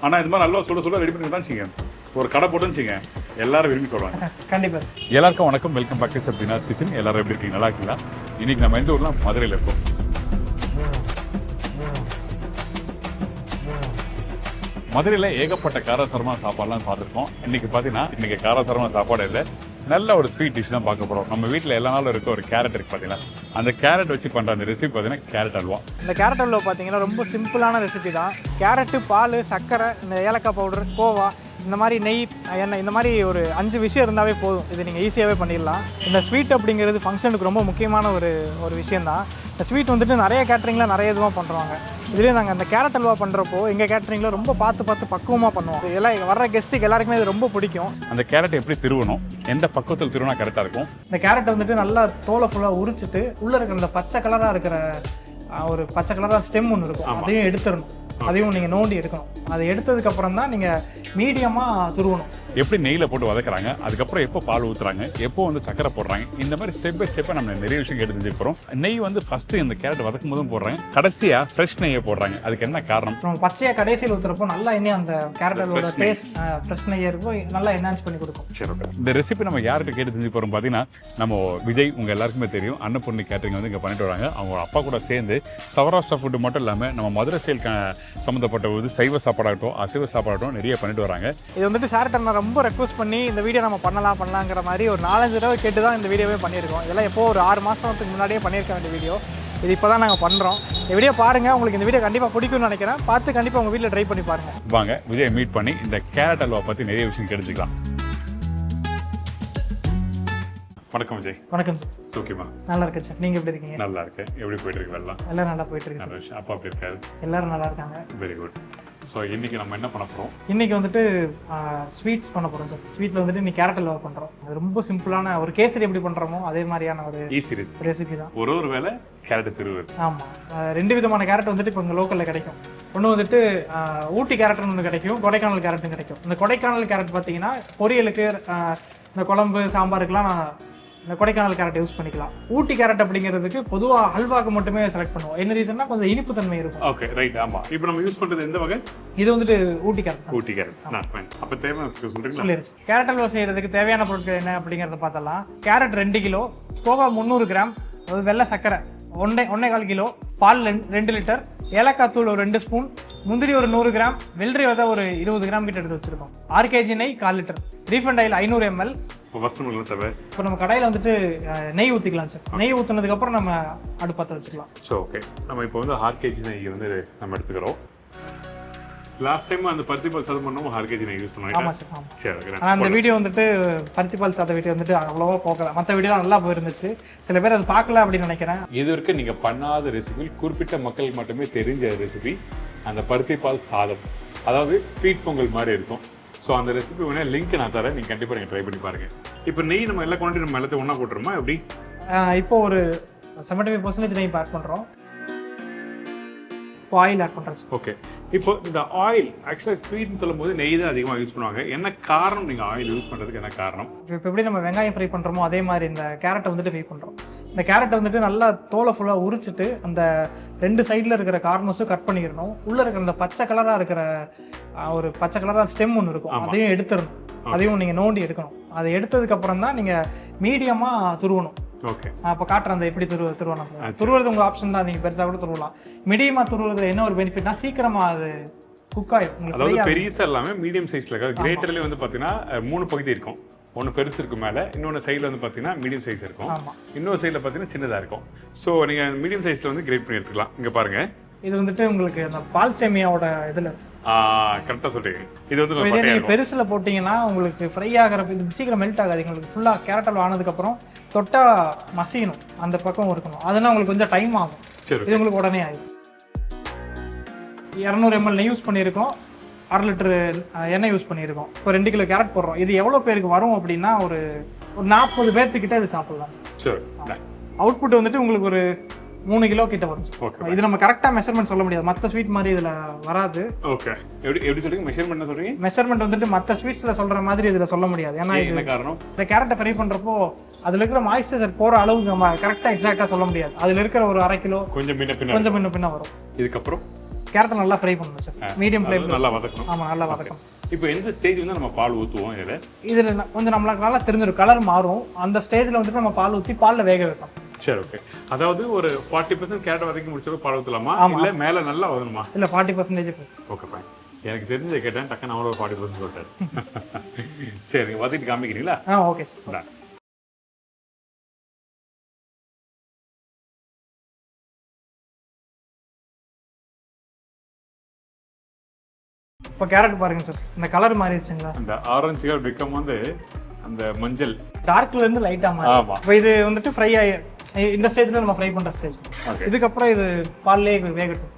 ஆனால் இது மாதிரி நல்லா சொல்ல ரெடி பண்ணி தான் செய்யுங்க. ஒரு கடை போட்டுன்னு செய்யுங்க, எல்லாரும் விரும்பி சொல்கிறாங்க. கண்டிப்பாக சார். எல்லாருக்கும் வணக்கம், welcome back to Dina's kitchen. எல்லாரும் எப்படி இருக்கீங்க? நல்லா இருக்கீங்களா? இன்னைக்கு நம்ம எந்த ஊர்னா மதுரையில் இருக்கோம். மதுரையில் ஏகப்பட்ட காரசாரமான சாப்பாடுலாம் பார்த்துருக்கோம். இன்னைக்கு பார்த்தீங்கன்னா இன்னைக்கு காரசாரமான சாப்பாடு இல்லை, நல்ல ஒரு ஸ்வீட் டிஷ் தான் பார்க்க போகிறோம். நம்ம வீட்டில் எல்லா நாளும் இருக்க ஒரு கேரட் இருக்குது பார்த்தீங்கன்னா, அந்த கேரட் வச்சு பண்ணுற அந்த ரெசிபி பார்த்தீங்கன்னா கேரட் அல்வா. இந்த கேரட் அல்வா பார்த்தீங்கன்னா ரொம்ப சிம்பிளான ரெசிபி தான். கேரட்டு, பால், சர்க்கரை, இந்த ஏலக்காய் பவுடர், கோவா, இந்த மாதிரி நெய், எண்ணெய், இந்த மாதிரி ஒரு 5 விஷயம் இருந்தாவே போதும். இது நீங்கள் ஈஸியாகவே பண்ணிடலாம். இந்த ஸ்வீட் அப்படிங்கிறது ஃபங்க்ஷனுக்கு ரொம்ப முக்கியமான ஒரு விஷயந்தான். இந்த ஸ்வீட் வந்துட்டு நிறைய கேட்ரிங்கில் நிறைய இதுவாக பண்ணுறாங்க. இதுலேயே நாங்கள் அந்த கேரட் அல்வா பண்ணுறப்போ எங்கள் கேட்ரிங்கில் ரொம்ப பார்த்து பக்குவமாக பண்ணுவோம். இதெல்லாம் வர்ற கெஸ்ட்டுக்கு எல்லாருக்குமே இது ரொம்ப பிடிக்கும். அந்த கேரட் எப்படி திருவணும், எந்த பக்குவத்தில் திருவினா கரெக்டாக இருக்கும்? இந்த கேரட் வந்துட்டு நல்லா தோலை ஃபுல்லாக உரிச்சிட்டு உள்ளே இருக்கிற இந்த பச்சை கலராக இருக்கிற ஒரு பச்சை கலராக ஸ்டெம் ஒன்று இருக்கும், அதையும் எடுத்துடணும். அதையும் நீங்கள் நோண்டி எடுக்கணும். அதை எடுத்ததுக்கப்புறம் தான் நீங்கள் மீடியமாக துருவணும். எப்படி நெய்யில் போட்டு வதக்குறாங்க, அதுக்கப்புறம் எப்போ பால் ஊற்றுறாங்க, எப்போ வந்து சக்கரை போடுறாங்க, இந்த மாதிரி ஸ்டெப் பை ஸ்டெப்பாக நம்ம நிறைய விஷயம் எடுத்து தெரிஞ்சுக்க போகிறோம். நெய் வந்து ஃபஸ்ட்டு இந்த கேரட் வதக்கும் போதும் போடுறாங்க, கடைசியாக ஃப்ரெஷ் நெய்யை போடுறாங்க. அதுக்கு என்ன காரணம்? நம்ம பச்சையாக கடைசியில் ஊற்றுறப்போ நல்லா எண்ணெய் அந்த கேரட்டோட டேஸ்ட் ஃப்ரெஷ் நெய்யாக இருக்கும், நல்லா என்ஹான்ஸ் பண்ணி கொடுக்கும். சரி, ஓகே. இந்த ரெசிபி நம்ம யார்கிட்ட கேட்டு தெரிஞ்சு போகிறோம் பார்த்தீங்கன்னா, நம்ம விஜய், உங்கள் எல்லாருக்குமே தெரியும், அன்னபூர்ணி கேட்டரிங் வந்து இங்கே பண்ணிட்டு வராங்க. அவங்க அப்பா கூட சேர்ந்து சௌராஷ்டிரா ஃபுட்டு மட்டும் இல்லாமல் நம்ம மதுரை செயல் சம்மந்தப்பட்ட ஒரு சைவ சாப்பாடாகட்டும் அசைவ சாப்பாடாகட்டும் நிறைய பண்ணிட்டு வராங்க. இது வந்துட்டு சார்ட்ட நான் ரொம்ப ரெக்வஸ்ட் பண்ணி இந்த வீடியோ நம்ம பண்ணலாங்கிற மாதிரி ஒரு 4-5 தடவை கேட்டு தான் இந்த வீடியோவே பண்ணியிருக்கோம். இதெல்லாம் எப்போ ஒரு 6 மாதத்துக்கு முன்னாடியே பண்ணியிருக்க வேண்டிய வீடியோ. இது இப்போ தான் நாங்கள் பண்ணுறோம். இந்த வீடியோ பாருங்கள், உங்களுக்கு இந்த வீடியோ கண்டிப்பாக பிடிக்கும்னு நினைக்கிறேன். பார்த்து கண்டிப்பாக உங்கள் வீட்டில் ட்ரை பண்ணி பாருங்கள். வாங்க விஜய் மீட் பண்ணி இந்த கேரட் அல்வா பற்றி நிறைய விஷயம் தெரிஞ்சுக்கலாம். வணக்கம் விஜய். வணக்கம் சார். சோக்கியமா? நல்லா இருக்கேன் சார். நீங்கள் எப்படி இருக்கீங்க? நல்லா இருக்கேன். எப்படி போயிட்டு இருக்கு? எல்லாம் நல்லா போயிட்டு இருக்கு. நல்ல விஷயம். அப்பா எப்படி இருக்காரு? எல்லாரும் நல்லா இருக்காங்க. Very good. ஸோ இன்னைக்கு நம்ம என்ன பண்ண போகிறோம்? இன்னைக்கு வந்துட்டு ஸ்வீட்ஸ் பண்ண போகிறோம் சார். ஸ்வீட்டில் வந்துட்டு இன்னைக்கு கேரட் அல்வா பண்ணுறோம். அது ரொம்ப சிம்பிளான ஒரு கேசரி எப்படி பண்ணுறோமோ அதே மாதிரியான ஒரு ஈஸி ரெசிபி தான். ஒரு வேளை கேரட் திருவுது. ஆமாம், 2 விதமான கேரட் வந்துட்டு இப்போ இங்கே லோக்கலில் கிடைக்கும். ஒன்று வந்துட்டு ஊட்டி கேரட்னு ஒன்று கிடைக்கும், கொடைக்கானல் கேரட்டும் கிடைக்கும். இந்த கொடைக்கானல் கேரட் பார்த்தீங்கன்னா பொரியலுக்கு, இந்த குழம்பு சாம்பாருக்குலாம் இந்த கொடைக்கானல் கேரட் யூஸ் பண்ணிக்கலாம். ஊட்டி கேரட் அப்படிங்கிறதுக்கு பொதுவாக ஹல்வாக்கு மட்டுமே செலக்ட் பண்ணுவோம். என்ன ரீசன்னா கொஞ்சம் இனிப்பு தன்மை இருக்கும். Okay, right. ஆமாம். இப்போ நம்ம யூஸ் பண்ணுறது எந்த வகை? இது வந்துட்டு ஊட்டி கேரட். ஊட்டி கேரட். நான் ஃபைன். அப்போ தேவை சொல்கிறீங்களா? சொல்லிடுச்சு. கேரட் அல்வா செய்கிறதுக்கு தேவையான பொருட்கள் என்ன அப்படிங்கிறத பார்த்தலாம். கேரட் 2 கிலோ, கோவா 300 கிராம், அதாவது வெள்ளை சர்க்கரை 1.25 கிலோ, பால் 2 லிட்டர், ஏலக்காய் தூள் ஒரு 2 ஸ்பூன், முந்திரி ஒரு 100 கிராம், வெள்ளரி விதை ஒரு 20 கிராம் கிட்ட எடுத்து வச்சிருக்கோம். 6 kg நெய் 1/4 லிட்டர், ரீஃபண்ட் ஆயில் 500 ml. இப்போ நம்ம கடையில் வந்துட்டு நெய் ஊற்றிக்கலாம் சார். நெய் ஊற்றினதுக்கு அப்புறம் நம்ம அடுப்பத்தை வச்சுக்கலாம். ஸோ ஓகே, நம்ம இப்போ வந்து 1/2 kg நெய் வந்து நம்ம எடுத்துக்கிறோம். லாஸ்ட் டைம் அந்த பருத்திப்பால் சாதம் பண்ணோம், 1/2 kg நெய் யூஸ் பண்ணுவோம். ஆமாம் சார், ஆமாம். சரி. ஆனால் அந்த வீடியோ வந்துட்டு பருத்திப்பால் சாத வீடியோ வந்துட்டு அவ்வளோவா போகல. மற்ற வீடியோ நல்லா போயிருந்துச்சு. சில பேர் அதை பார்க்கல அப்படின்னு நினைக்கிறேன். இது வரைக்கும் நீங்கள் பண்ணாத ரெசிபி, குறிப்பிட்ட மக்கள் மட்டுமே தெரிஞ்ச ரெசிபி அந்த பருத்திப்பால் சாதம், அதாவது ஸ்வீட் பொங்கல் மாதிரி இருக்கும். ஸோ அந்த ரெசிபி வேணால் லிங்க் நான் தரேன், நீங்கள் கண்டிப்பாக நீங்கள் ட்ரை பண்ணி பாருங்கள். இப்போ நெய் நம்ம எல்லாம் கொண்டு நம்ம எல்லாத்தையும் ஒன்றா போட்டுருமா எப்படி? இப்போ ஒரு 75% நெய் ஆட் பண்ணுறோம். இப்போ ஆயில் ஆட் பண்ணுறோம். ஓகே. இப்போ இந்த ஆயில் ஆக்சுவலாக ஸ்வீட்னு சொல்லும் போது நெய் தான் அதிகமாக யூஸ் பண்ணுவாங்க. என்ன காரணம் நீங்கள் ஆயில் யூஸ் பண்ணுறதுக்கு என்ன காரணம்? இப்போ எப்படி நம்ம வெங்காயம் ஃப்ரை பண்ணுறோமோ அதே மாதிரி இந்த கேரட்டை வந்துட்டு ஃப்ரை பண்ணுறோம். இந்த கேரட்டை வந்துட்டு நல்லா தோலை ஃபுல்லாக உரிச்சிட்டு அந்த 2 சைடில் இருக்கிற கார்னர்ஸும் கட் பண்ணிடணும். உள்ளே இருக்கிற இந்த பச்சை கலராக இருக்கிற ஒரு பச்சை கலராக ஸ்டெம் ஒன்று இருக்கும், அதையும் எடுத்துடணும். அதையும் நீங்கள் நோண்டி எடுக்கணும். அதை எடுத்ததுக்கப்புறம் தான் நீங்கள் மீடியமாக துருவணும். ஓகே, அப்போ காட்டுறேன் அந்த எப்படி துருவணும். துருவுறது உங்கள் ஆப்ஷன் தான், நீங்கள் பெருசாக கூட துருவலாம். மீடியமாக துருவுறது என்ன ஒரு பெனிஃபிட்னா சீக்கிரமாக அது குக் ஆகிடும். அதாவது பெருசா எல்லாமே மீடியம் சைஸ்ல இருக்காது. கிரேட்டர்லேயே வந்து பார்த்தீங்கன்னா 3 பகுதி இருக்கும். ஒன்று பெருசு இருக்கும் மேலே, இன்னொன்று சைடில் வந்து பார்த்தீங்கன்னா மீடியம் சைஸ் இருக்கும், இன்னொரு சைடில் பார்த்தீங்கன்னா சின்னதாக இருக்கும். ஸோ நீங்கள் மீடியம் சைஸில் வந்து கிரேட் பண்ணி எடுத்துக்கலாம். இங்கே பாருங்கள், இது வந்துட்டு உங்களுக்கு அந்த பால் சேமியாவோட இதில் கரெக்டாக சொல்றீங்க. இது வந்து நீங்கள் பெருசில் போட்டிங்கன்னா உங்களுக்கு ஃப்ரை ஆகிறப்ப இது சீக்கிரம் மெல்ட் ஆகாது. உங்களுக்கு ஃபுல்லாக கேரட் அல்வா ஆனதுக்கப்புறம் தொட்டால் மசியணும், அந்த பக்கம் இருக்கணும். அதெல்லாம் உங்களுக்கு கொஞ்சம் டைம் ஆகும். இது உங்களுக்கு உடனே ஆகும். 200 ml நெய் யூஸ் பண்ணியிருக்கோம், 1/2 லிட்டர் எண்ணெய் யூஸ் பண்ணியிருக்கோம். இப்போ 2 கிலோ கேரட் போடுறோம். இது எவ்வளோ பேருக்கு வரும் அப்படின்னா ஒரு 40 பேர்த்துக்கிட்ட இது சாப்பிடலாம். சரி. அவுட்புட் வந்துட்டு உங்களுக்கு ஒரு 3 கிலோ கிட்ட வரும். இது நம்ம கரெக்டா மெஷர்மெண்ட் சொல்ல முடியாது, மற்ற ஸ்வீட் மாதிரி இதுல வராது. ஓகே, எப்படி சொல்றீங்க? மெஷர்மெண்ட் சொல்றீங்க? மெஷர்மெண்ட் வந்துட்டு மற்ற ஸ்வீட்ஸ்ல சொல்ற மாதிரி இதுல சொல்ல முடியாது. ஏன்னா என்ன காரணம்? இந்த கேரட்டை ஃப்ரை பண்றப்போ அதுல இருக்கிற மாய்ஸ்சர் போற அளவுக்கு நம்ம கரெக்டா எக்ஸாக்டா சொல்ல முடியாது. அதுல இருக்கிற ஒரு 1/2 கிலோ கொஞ்சம் முன்ன பின்ன வரும். இதுக்கப்புறம் கேரட்டை நல்லா ஃப்ரை பண்ணணும் சார், மீடியம் ஃப்ளேமில். நல்லா வதக்கணும். ஆமாம், நல்லா வதக்கணும். இப்போ எந்த ஸ்டேஜ் வந்து நம்ம பால் ஊற்றுவோம் இதில் கொஞ்சம் நம்மளுக்கு நல்லா தெரிஞ்சிடும், கலர் மாறும். அந்த ஸ்டேஜில் வந்துட்டு நம்ம பால் ஊற்றி பாலில் வேக வைப்போம். சரி, ஓகே. அதாவது ஒரு 40% கேரட் வதக்கி முடிச்சப்போ பால் ஊற்றலாமா, இல்லை மேலே நல்லா வதணுமா? இல்லை, 40% ஓகே ஃபைன். எனக்கு தெரிஞ்சதை கேட்டேன், டக்குன்னு அவரோட 40% சொல்லிட்டாரு. சரி, நீங்கள் வதக்கிட்டு காமிக்கிறீங்களா? Okay sir. இப்போ கேரட் பாருங்க சார், இந்த கலர் மாறிடுச்சுங்களா? அந்த ஆரஞ்சு கலர் பிகம் வந்து அந்த மஞ்சள் டார்க்ல இருந்து லைட்டா மாறும். ஆமா. இப்போ இது வந்துட்டு ஃப்ரை ஆகி இந்த ஸ்டேஜ்ல நம்ம ஃப்ரை பண்ற ஸ்டேஜ். இதுக்கப்புறம் இது பால்லே வேகட்டும்.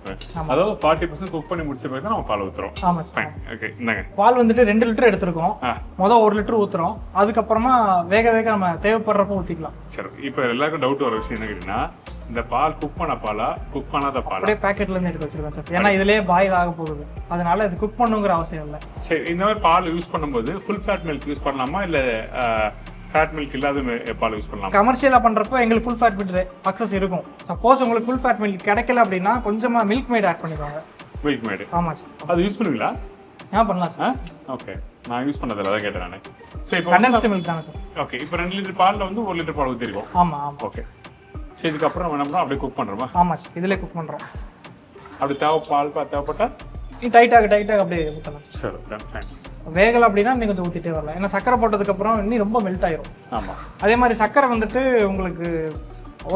அதாவது 40% குக் பண்ணி முடிச்ச பிறகு நம்ம பால் ஊத்துறோம். ஆமா சார். ஓகே, இந்தாங்க. பால் வந்துட்டு 2 லிட்டர் எடுத்துருக்கோம். முதல் 1 லிட்டர் ஊத்துறோம், அதுக்கப்புறமா வேக வேக நம்ம தேவைப்படுறப்போ ஊத்திக்கலாம். சரி, இப்போ எல்லாருக்கும் டவுட் வர விஷயம் என்ன கேட்டீங்கன்னா, இந்த பால் குக் பண்ண பாலா குக் பண்ணாத பாலா? அப்படியே பேக்கெட்ல இருந்து எடுத்து வச்சிருக்கோம் சார், ஏன்னா இதுலயே பாயில் ஆக போகுது, அதனால இது குக் பண்ணுங்கிற அவசியம் இல்லை. சரி, இந்த மாதிரி பால் யூஸ் பண்ணும்போது ஃபுல் ஃபேட் மில்க் யூஸ் பண்ணலாமா, இல்லை ஃபேட் மில்க் இல்லாத பால் யூஸ் பண்ணலாம்? கமர்ஷியலாக பண்ணுறப்போ எங்களுக்கு ஃபுல் ஃபேட் மில்க் அக்சஸ் இருக்கும். சப்போஸ் உங்களுக்கு ஃபுல் ஃபேட் மில்க் கிடைக்கல அப்படின்னா கொஞ்சமா மில்க் மேட் ஆட் பண்ணிக்கோங்க. Milk mat? ஆமாம் சார். அது யூஸ் பண்ணுவீங்களா? பண்ணலாம் சார். ஓகே, நான் யூஸ் பண்ணதில்லை, அதான் கேட்டேன் நான். சரி, இப்போ கண்டென்ஸ்டு மில்க் தானே சார்? ஓகே, இப்போ 2 லிட்டர் பாலில் வந்து 1 லிட்டர் பால் ஊற்றிருக்கோம். ஆமாம். ஓகே, சரி, இதுக்கப்புறம் நம்ம என்ன பண்ணுறோம், அப்படியே குக் பண்ணுறோமா? ஆமாம் சார், இதிலே குக் பண்ணுறோம். அப்படி தேவைப்பட்டா டைட்டாக அப்படியே ஊற்றலாம் சார். சரி, ஃபைன். வேகலை அப்படின்னா நீங்கள் கொஞ்சம் ஊற்றிட்டே வரலாம், ஏன்னா சக்கரை போட்டதுக்கப்புறம் இன்னும் ரொம்ப மெல்ட் ஆயிரும். ஆமாம். அதே மாதிரி சக்கரை வந்துட்டு உங்களுக்கு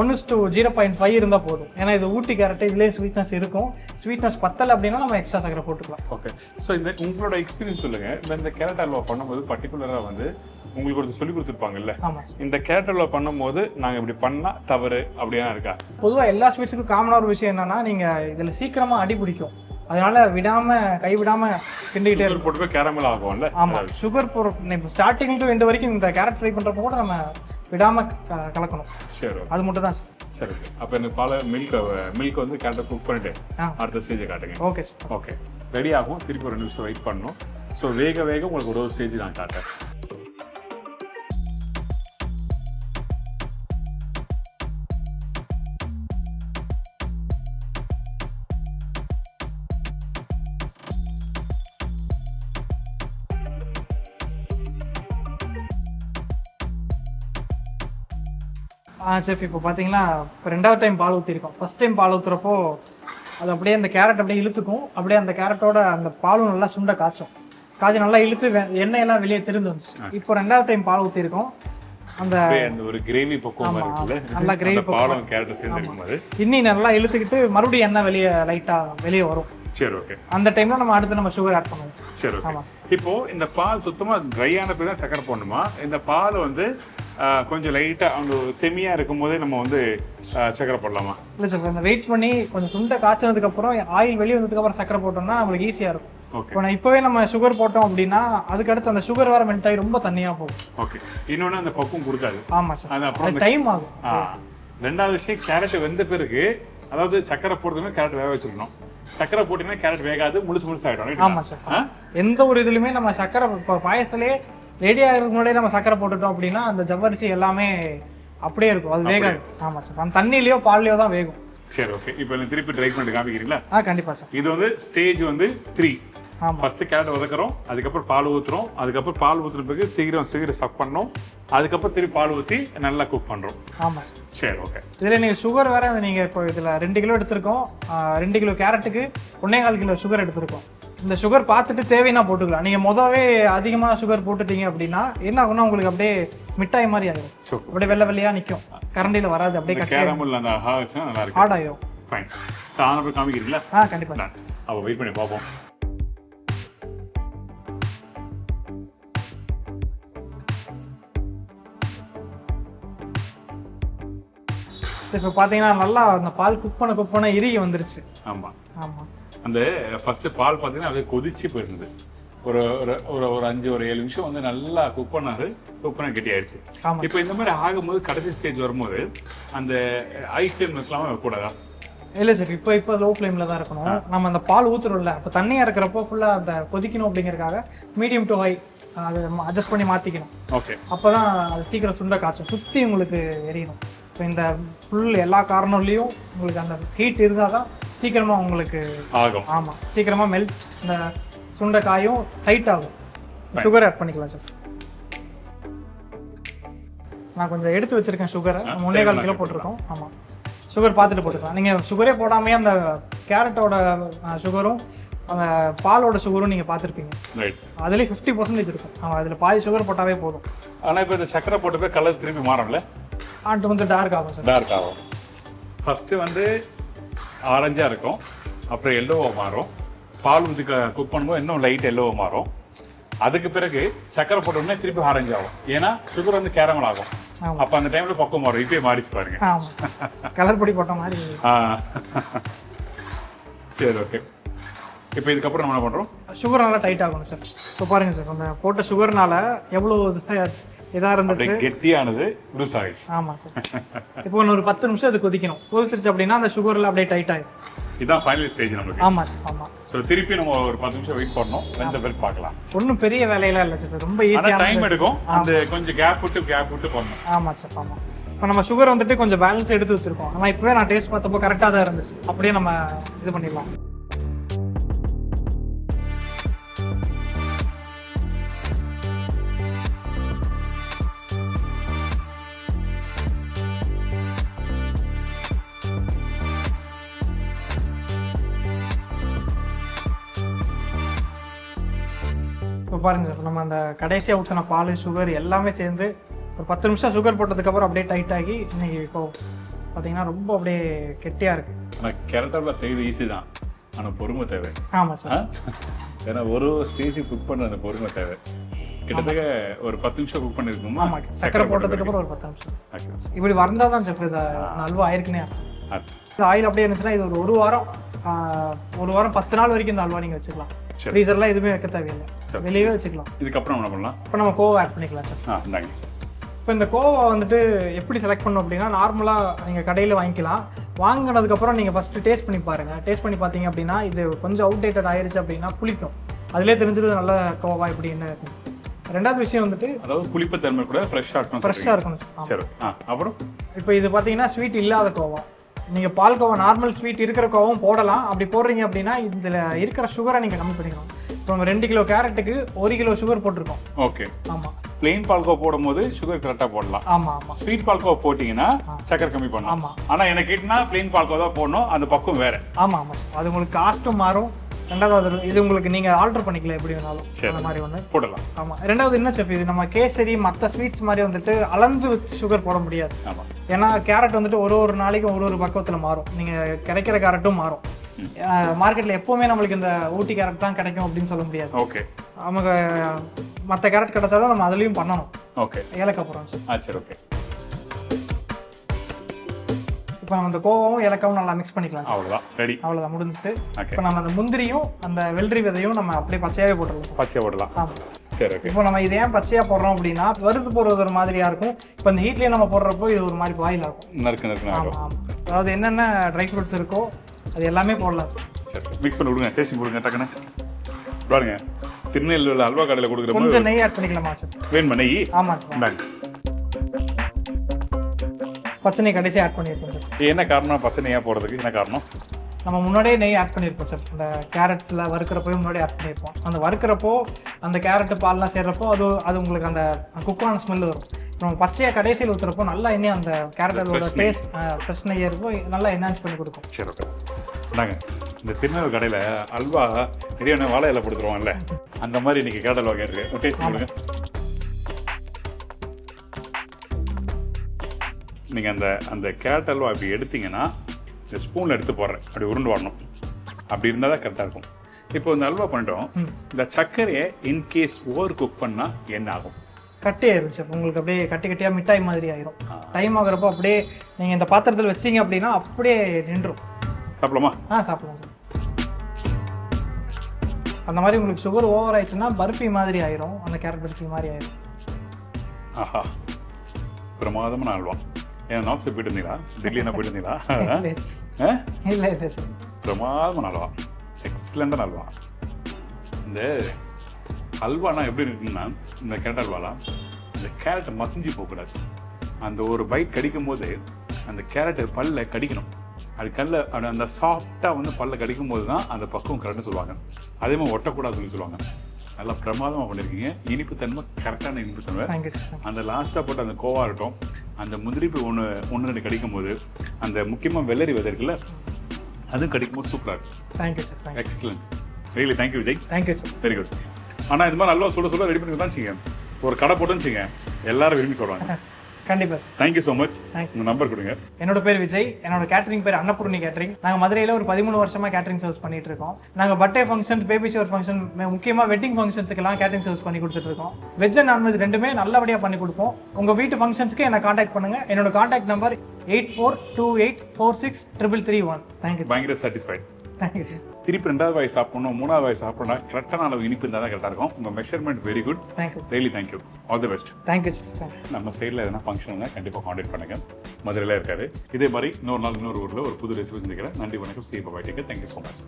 1:0.5 இருந்தால் போதும், ஏன்னா இது ஊட்டி கேரட் இதுலேயே ஸ்வீட்னஸ் இருக்கும். ஸ்வீட்னஸ் பத்தலை அப்படின்னா நம்ம எக்ஸ்ட்ரா சக்கரை போட்டுக்கலாம். ஓகே, ஸோ இந்த உங்களோட எக்ஸ்பீரியன்ஸ் சொல்லுங்கள். இந்த கேரட் அல்வா பண்ணும்போது பர்டிகுலராக வந்து உங்களுக்கு ஒரு சொல்லி கொடுத்துருப்பாங்கல்ல, இந்த கேரட் அல்வா பண்ணும்போது நாங்கள் இப்படி பண்ணால் தவறு அப்படியா இருக்கா? பொதுவாக எல்லா ஸ்வீட்ஸுக்கும் காமனாக ஒரு விஷயம் என்னன்னா, நீங்கள் இதில் சீக்கிரமாக அடி பிடிக்கும், அதனால கைவிடாம கிண்டிக்கிட்டே போட்டு கேரமல் ஆகும்ல. ஆமாம், சுகர் இப்போ ஸ்டார்டிங் டு எண்ட் வரைக்கும் இந்த கேரட் ஃப்ரை பண்ணுறப்போ கூட நம்ம விடாம கலக்கணும். சரி, அது மட்டும் தான். சரி, அப்போ எனக்கு மில்க் வந்து கேரட்டை குக் பண்ணிட்டு அடுத்த ஸ்டேஜை காட்டுங்க. Okay sir. ஓகே, ரெடி ஆகும். திருப்பி ஒரு 2 நிமிஷம் வெயிட் பண்ணணும். ஸோ வேக உங்களுக்கு ஒரு ஸ்டேஜ் நான் காட்டேன். செஃப், இப்போ பார்த்தீங்கன்னா இப்போ 2வது டைம் பால் ஊற்றிருக்கோம். ஃபர்ஸ்ட் டைம் பால் ஊற்றுறப்போ அது அப்படியே அந்த கேரட் அப்படியே இழுத்துக்கும், அப்படியே அந்த கேரட்டோட அந்த பாலும் நல்லா சுண்ட காய்ச்சி நல்லா இழுத்து எண்ணெயெல்லாம் வெளியே திருந்து வந்துச்சு. இப்போ 2வது டைம் பால் ஊற்றிருக்கோம், அந்த ஒரு கிரேவி பக்குவம் இருக்குல்ல, நல்லா கிரேவி பாலும் கேரட் சேர்ந்து இருக்கும்போது இன்னி நல்லா இழுத்துக்கிட்டு மறுபடியும் எண்ணெய் வெளியே வரும். சரி, ஓகே. அந்த டைம்ல நம்ம அடுத்து நம்ம சுகர் ஆட் பண்ணுவோம். சரி, ஓகே. இப்போ இந்த பால் சுத்தமா ட்ரை ஆன பிறகு தான் சக்கரை போடணுமா, இந்த பால் வந்து கொஞ்சம் லைட்டா அந்த செமியா இருக்கும் போதே நம்ம வந்து சக்கரை போடலாமா? இல்லை சார், இந்த வெயிட் பண்ணி கொஞ்சம் சுண்டை காய்ச்சனதுக்கு அப்புறம் ஆயில் வெளியே வந்ததுக்கு அப்புறம் சக்கரை போட்டோம்னா நம்மளுக்கு ஈஸியா இருக்கும். இப்போ இப்பவே நம்ம சுகர் போட்டோம் அப்படின்னா அதுக்கு அடுத்து அந்த சுகர் வேற மெல்ட் ஆகி ரொம்ப தண்ணியா போகும். ஓகே, இன்னொன்று அந்த பக்குவம் கொடுக்காது. ஆமா சார், அது டைம் ஆகும். 2வது விஷயம், கேரட் வெந்த பிறகு அதாவது சக்கரை போடுறதுமே கேரட் வேக வச்சிருக்கணும். சக்கரை போட்டீங்கன்னா கேரட் வேகாது, முழுசு ஆயிடும். ஆமா சார், எந்த ஒரு இதுலயுமே நம்ம சக்கரை பாயசத்திலே ரெடி ஆகிறதுக்கு முன்னாடியே நம்ம சக்கரை போட்டுட்டோம் அப்படின்னா அந்த ஜவ்வரிசி எல்லாமே அப்படியே இருக்கும், அது வேகாது. ஆமா சார், அந்த தண்ணியிலயோ பால்லயோ தான் வேகும். சரி, ஓகே. இப்போ திருப்பி ட்ரை பண்ணிட்டு காமிக்கிறீங்களா? கண்டிப்பா சார். இது வந்து ஸ்டேஜ் வந்து 3. ஆமா, ஃபர்ஸ்ட் கேரட் வதக்குறோம், அதுக்கப்புறம் பால் ஊத்துறோம், அதுக்கப்புறம் பால் ஊத்துற பிறகு சீக்கிரம் சக் பண்ணோம், அதுக்கப்புறம் திருப்பி பால் ஊற்றி நல்லா குக் பண்றோம். ஆமா சார். சரி, ஓகே. இதுல நீங்க சுகர் வேற நீங்க இப்போ இதுல 2 கிலோ எடுத்திருக்கோம், 2 கிலோ கேரட்டுக்கு 1.25 கிலோ சுகர் எடுத்திருக்கோம். இந்த சுகர் பார்த்துட்டு தேவைன்னா போட்டுக்கலாம். நீங்க முதவே அதிகமாக சுகர் போட்டுட்டீங்க அப்படின்னா என்ன ஆகும்னா உங்களுக்கு அப்படியே மிட்டாய் மாதிரி ஆகும், அப்படியே வெள்ளையா நிற்கும், கரண்டியில் வராது, அப்படியே கேரமல் அந்த நல்லா இருக்கும், ஹார்ட் ஆயிடும். ஃபைன். ஸோ ஆன போய் காமிக்கிறீங்களா? கண்டிப்பா சார். அப்போ வெயிட் பண்ணி பார்ப்போம். இப்போ பார்த்தீங்கன்னா நல்லா அந்த பால் குக் பண்ண இறுகி வந்துருச்சு. ஆமாம். அந்த ஃபர்ஸ்ட் பால் பார்த்தீங்கன்னா அப்படியே கொதிச்சு போயிருந்தது. ஒரு 5-7 நிமிஷம் வந்து நல்லா குக் பண்ண கெட்டி ஆயிடுச்சு. இப்போ இந்த மாதிரி ஆகும்போது கடைசி ஸ்டேஜ் வரும்போது அந்த ஹை ஃப்ளேம் வச்சுலாமா வைக்கக்கூடாதா? இல்லை சார், இப்போ லோ ஃப்ளேமில் தான் இருக்கணும். நம்ம அந்த பால் ஊற்றுறோம்ல, இப்போ தண்ணியாக இருக்கிறப்போ ஃபுல்லாக அந்த கொதிக்கணும் அப்படிங்கிறதுக்காக மீடியம் டு ஹை அதை அட்ஜஸ்ட் பண்ணி மாற்றிக்கணும். ஓகே, அப்போ தான் அது சீக்கிரம் சுண்ட காய்ச்சும், சுற்றி உங்களுக்கு எரியணும். ஸோ இந்த ஃபுல் எல்லா கார்னர்லேயும் உங்களுக்கு அந்த ஹீட் இருந்தால் தான் சீக்கிரமாக உங்களுக்கு ஆகும். ஆமாம், சீக்கிரமாக மெல்ட், இந்த சுண்டைக்காயும் டைட் ஆகும். சுகர் ஆட் பண்ணிக்கலாம் சார். நான் கொஞ்சம் எடுத்து வச்சுருக்கேன் சுகரை, 3.25 கிலோ போட்டிருக்கோம். ஆமாம், சுகர் பார்த்துட்டு போட்டுக்கலாம். நீங்கள் சுகரே போடாமே அந்த கேரட்டோட சுகரும் அந்த பாலோட சுகரும் நீங்கள் பார்த்துருப்பீங்க, அதுலேயே 50% இருக்கும். அதில் பாதி சுகர் போட்டாவே போதும். ஆனால் இப்போ இந்த சக்கரை போட்டு போய் கலர் திரும்பி மாறும்ல, கொஞ்சம் டார்க் ஆகும் சார். டார்க் ஆகும். ஃபஸ்ட்டு வந்து ஆரஞ்சாக இருக்கும், அப்புறம் எல்லோவாக மாறும். பால் ஊற்றி குக் பண்ணும்போது இன்னும் லைட் எல்லோவாக மாறும். அதுக்கு பிறகு சக்கரை போட்டோம்னா திருப்பி ஆரஞ்சு ஆகும். ஏன்னா சுகர் வந்து கேரமல் ஆகும். அப்போ அந்த டைமில் பக்கம் மாறும். இப்பயே மாறிச்சு பாருங்க. கலர் பொடி போட்ட மாதிரி. சரி, ஓகே. இப்போ இதுக்கப்புறம் நம்ம என்ன பண்ணுறோம்? சுகர் நல்லா டைட் ஆகணும் சார். இப்போ பாருங்க சார், அந்த போட்ட சுகர்னால எவ்வளோ இதாக இருந்துச்சு, கெட்டியானது லூஸ் ஆகிடுச்சு. ஆமாம் சார். இப்போ ஒரு 10 நிமிஷம் அது கொதிக்கணும். கொதிச்சிருச்சு அப்படின்னா அந்த சுகரில் அப்படியே டைட் ஆகிடும். இதுதான் ஃபைனல் ஸ்டேஜ் நமக்கு. ஆமாம் சார், ஆமாம். ஸோ திருப்பி நம்ம ஒரு 10 நிமிஷம் வெயிட் பண்ணணும். வெந்த பிறகு பார்க்கலாம். ஒன்றும் பெரிய வேலையெல்லாம் இல்லை சார், ரொம்ப ஈஸியாக டைம் எடுக்கும். அந்த கொஞ்சம் கேப் விட்டு பண்ணணும். ஆமாம் சார், ஆமாம். இப்போ நம்ம சுகர் வந்துட்டு கொஞ்சம் பேலன்ஸ் எடுத்து வச்சிருக்கோம். ஆனால் இப்போவே நான் டேஸ்ட் பார்த்தப்போ கரெக்டாக தான் இருந்துச்சு. அப்படியே நம்ம இது பண்ணிடலாம். இப்போ பாருங்க சார், நம்ம அந்த கடைசியாக ஊற்றின பால் சுகர் எல்லாமே சேர்ந்து ஒரு 10 நிமிஷம் சுகர் போட்டதுக்கப்புறம் அப்படியே டைட் ஆகி இன்னைக்கு இப்போ பார்த்தீங்கன்னா ரொம்ப அப்படியே கெட்டியாக இருக்குது. ஆனால் கேரட்டாவில் செய்வது ஈஸி தான், ஆனால் பொறுமை தேவை. ஆமாம் சார். ஏன்னா ஒரு ஸ்டேஜ் குக் பண்ண அந்த பொறுமை தேவை. கிட்டத்தட்ட ஒரு 10 நிமிஷம் குக் பண்ணிருக்கோமா? ஆமாம், சக்கரை போட்டதுக்கப்புறம் ஒரு 10 நிமிஷம். இப்படி வந்தால் தான் செஃப் இந்த அல்வா ஆயிருக்குனே. ஆயில் அப்படியே இருந்துச்சுன்னா இது ஒரு வாரம் 10 நாள் வரைக்கும் இந்த அல்வா நீங்கள் வச்சுக்கலாம். ஃப்ரீசர்லாம் எதுவுமே வைக்க தேவையில்லை, வெளியவே வச்சுக்கலாம். இதுக்கப்புறம் என்ன பண்ணலாம்? இப்போ நம்ம கோவா ஆட் பண்ணிக்கலாம் சார். இப்போ இந்த கோவா வந்துட்டு எப்படி செலக்ட் பண்ணணும் அப்படின்னா, நார்மலாக நீங்கள் கடையில் வாங்கிக்கலாம். வாங்கினதுக்கப்புறம் நீங்கள் ஃபஸ்ட்டு டேஸ்ட் பண்ணி பாருங்கள். டேஸ்ட் பண்ணி பார்த்தீங்க அப்படின்னா இது கொஞ்சம் அவுடேட்டட் ஆயிடுச்சு அப்படின்னா புளிக்கும். அதிலே தெரிஞ்சிடும் நல்ல கோவா எப்படி என்ன இருக்கும். ரெண்டாவது விஷயம் வந்துட்டு, அதாவது புளிப்புத்தன்மை கூட ஃப்ரெஷ்ஷாக இருக்கணும். சரி, அப்புறம் இப்போ இது பார்த்தீங்கன்னா ஸ்வீட் இல்லாத கோவா. நீங்கள் பால் கோவா நார்மல் ஸ்வீட் இருக்கிற கோவாவும் போடலாம். அப்படி போடுறீங்க அப்படின்னா இதில் இருக்கிற சுகரை நீங்கள் கம்மி பண்ணிக்கணும். இப்போ நம்ம 2 கிலோ கேரட்டுக்கு 1 கிலோ சுகர் போட்டிருக்கோம். ஓகே, ஆமாம். பிளெயின் பால்கோவா போடும்போது சுகர் கரெக்டாக போடலாம். ஆமாம் ஆமாம். ஸ்வீட் பால்கோவா போட்டிங்கன்னா சக்கரை கம்மி பண்ணலாம். ஆமாம். ஆனால் எனக்கு கேட்டினா பிளெயின் பால்கோவா தான் போடணும், அந்த பக்கம் வேறு. ஆமாம் ஆமாம் சார், அது உங்களுக்கு காஸ்ட்டும் மாறும். ரெண்டாவது இது உங்களுக்கு நீங்கள் ஆல்டர் பண்ணிக்கலாம் எப்படி வேணாலும், அந்த மாதிரி ஒன்று போடலாம். ஆமாம். ரெண்டாவது என்ன செஃப், இது நம்ம கேசரி மற்ற ஸ்வீட்ஸ் மாதிரி வந்துட்டு அளந்து வச்சு சுகர் போட முடியாது. ஆமாம். ஏன்னா கேரட் வந்துட்டு ஒரு நாளைக்கும் ஒரு பக்குவத்தில் மாறும். நீங்கள் கிடைக்கிற கேரட்டும் மாறும். மார்க்கெட்டில் எப்போவுமே நம்மளுக்கு இந்த ஊட்டி கேரட் தான் கிடைக்கும் அப்படின்னு சொல்ல முடியாது. ஓகே, நமக்கு மற்ற கேரட் கிடைச்சாலும் நம்ம அதுலேயும் பண்ணணும். ஓகே, ஏலக்காய் போடுறோம் சார். சரி, ஓகே. இப்போ நம்ம இந்த கோவாவும் ஏலக்காவும் நல்லா மிக்ஸ் பண்ணிக்கலாம் சார். அவ்வளோதான், ரெடி. அவ்வளோதான், முடிஞ்சிச்சு. இப்போ நம்ம அந்த முந்திரியும் அந்த வெள்ளரி விதையும் நம்ம அப்படியே பச்சையாகவே போட்டுடலாம். பச்சையாக போடலாம். ஆமாம். சரி, ஓகே. இப்போ நம்ம இது ஏன் பச்சையாக போடுறோம் அப்படின்னா, வறுத்து போடுறது ஒரு மாதிரியாக இருக்கும். இப்போ இந்த ஹீட்லேயே நம்ம போடுறப்போ இது ஒரு மாதிரி பாயில் ஆகும். நறுக்கு. ஆமாம். அதாவது என்னென்ன ட்ரை ஃப்ரூட்ஸ் இருக்கோ அது எல்லாமே போடலாம் சார். சரி, மிக்ஸ் பண்ணி விடுங்க, டேஸ்டிங் கொடுங்க டக்குன்னு. பாருங்க, திருநெல்வேலியில் அல்வா கடையில் கொடுக்குற கொஞ்சம் நெய் ஆட் பண்ணிக்கலாமா சார்? வேணுமா நெய்? ஆமாம் சார். பச்சை நெய் கடைசியாக ஆட் பண்ணியிருக்கோம் சார். என்ன காரணம் பச்சை நெய்யாக போடுறதுக்கு? என்ன காரணம்? நம்ம முன்னாடியே நெய் ஆட் பண்ணியிருப்போம் சார். இந்த கேரட்டில் வறுக்கிறப்போ முன்னாடியே ஆட் பண்ணியிருப்போம். அந்த வறுக்கிறப்போ அந்த கேரட்டு பால்லாம் சேர்றப்போ அது உங்களுக்கு அந்த குக்கான ஸ்மெல் வரும். நம்ம பச்சையாக கடைசியில் ஊற்றுறப்போ நல்லா எண்ணெய் அந்த கேரட்டோட டேஸ்ட் ஃப்ரெஷ் நெய் இருக்கும், நல்லா என்ஹான்ஸ் பண்ணி கொடுக்கும். சரி, ஓகே. நாங்கள் இந்த திருநெல்வேலி கடையில் அல்வா நிறைய வாழை இலை கொடுத்துருவாங்கல்ல, அந்த மாதிரி இன்னைக்கு கேரட் அல்வா கேட்டிருக்கு. டேஸ்ட் பண்ணுங்க. நீங்கள் அந்த கேரட் அல்வா அப்படி எடுத்தீங்கன்னா இந்த ஸ்பூனில் எடுத்து போடுறேன், அப்படி உருண்டு வரணும். அப்படி இருந்தால் தான் கரெக்டாக இருக்கும். இப்போ இந்த அல்வா பண்ணிட்டோம். இந்த சர்க்கரையை இன்கேஸ் ஓவர் குக் பண்ணால் என்ன ஆகும்? கட்டி ஆயிரும் சார். உங்களுக்கு அப்படியே கட்டியாக மிட்டாய் மாதிரி ஆயிரும். டைம் ஆகுறப்போ அப்படியே நீங்கள் இந்த பாத்திரத்தில் வச்சிங்க அப்படின்னா அப்படியே நின்றும். சாப்பிடலாமா? சாப்பிடலாம் சார். அந்த மாதிரி உங்களுக்கு சுகர் ஓவர் ஆயிடுச்சுன்னா பர்ஃபி மாதிரி ஆயிரும், அந்த கேரட் பர்ஃபி மாதிரி ஆயிரும். ஆஹா, பிரமாதமான அல்வா. ஏன் நார்த் சைட் போயிட்டு இருந்தீங்களா? டெல்லி என்ன போயிட்டு இருந்தீங்களா? இல்லை சார், பிரமாதமான அல்வா, எக்ஸலண்டான அல்வா. இந்த அல்வானா எப்படி இருக்குன்னா, இந்த கேரட் அல்வாலாம் அந்த கேரட்டை மசிஞ்சு போகக்கூடாது. அந்த ஒரு பைட் கடிக்கும் போது அந்த கேரட் பல்ல கடிக்கணும். அது அந்த சாஃப்டாக வந்து பல்ல கடிக்கும் போது தான் அந்த பக்குவம் கரெக்டாக சொல்லுவாங்க. அதே மாதிரி ஒட்டக்கூடாதுன்னு சொல்லுவாங்க. நல்லா பிரமாதமாக பண்ணியிருக்கீங்க. இனிப்பு தன்மை கரெக்டான இனிப்பு தன்மை. அந்த லாஸ்ட்டாக போட்டு அந்த கோவா இருக்கட்டும், அந்த முந்திரிப்பு ஒன்று ரெண்டு கடிக்கும் போது அந்த முக்கியமாக வெள்ளரி விதை இருக்குல்ல, அதுவும் கடிக்கும் போது சூப்பராக இருக்கும். Thank you sir. Excellent. Really thank you Vijay. Thank you sir. Very good. ஆனால் இது மாதிரி நல்லா சொல்ல ரெடி பண்ணி தான் வச்சுங்க, ஒரு கடை போட்டுன்னு வச்சுங்க, எல்லாரும் விரும்பி சொல்கிறாங்க. கண்டிப்பாக சார். Thank you so much. உங்கள் நம்பர் கொடுங்க. என்னோட பேர் விஜய். என்னோட கேட்டரிங் பேர் அன்னபூர்ணி கேட்டரிங். நாங்கள் மதுரையில் ஒரு 13 வருஷமாக கேட்டரிங் சர்வீஸ் பண்ணிட்டு இருக்கோம். நாங்கள் birthday function, baby shower function, முக்கியமாக வெட்டிங் ஃபங்க்ஷன்ஸுக்கெல்லாம் கேட்டரிங் சர்வீஸ் பண்ணி கொடுத்துட்டு இருக்கோம். வெஜ் அண்ட் நான்வெஜ் ரெண்டுமே நல்லபடியாக பண்ணி கொடுப்போம். உங்கள் வீட்டு ஃபங்க்ஷன்ஸ்க்கு என்னை காண்டாக்ட் பண்ணுங்கள். என்னோட காண்டாக்ட் நம்பர் 8428463331. தேங்க்யூ. பயங்கர சாட்டிஸ்ஃபைட். Thank you sir. திருப்பி 2வது வாய் சாப்பிடணும், 3வது வாய் சாப்பிடணும், கரெக்டான அளவு இனிப்பு இருந்தால் தான் கரெக்டாக இருக்கும். உங்கள் measurement very good. Thank you sir. Really thank you. All the best. Thank you sir. நம்ம சைடில் எதனா ஃபங்க்ஷன் கண்டிப்பாக காண்டாக்ட் பண்ணுங்க. மதுரையில் இருக்காரு. இதே மாதிரி இன்னொரு நாள் இன்னொரு ஊரில் ஒரு புது ரெசிபி சந்திக்கிறேன். நன்றி, வணக்கம். See bye. Take care. Thank you so much.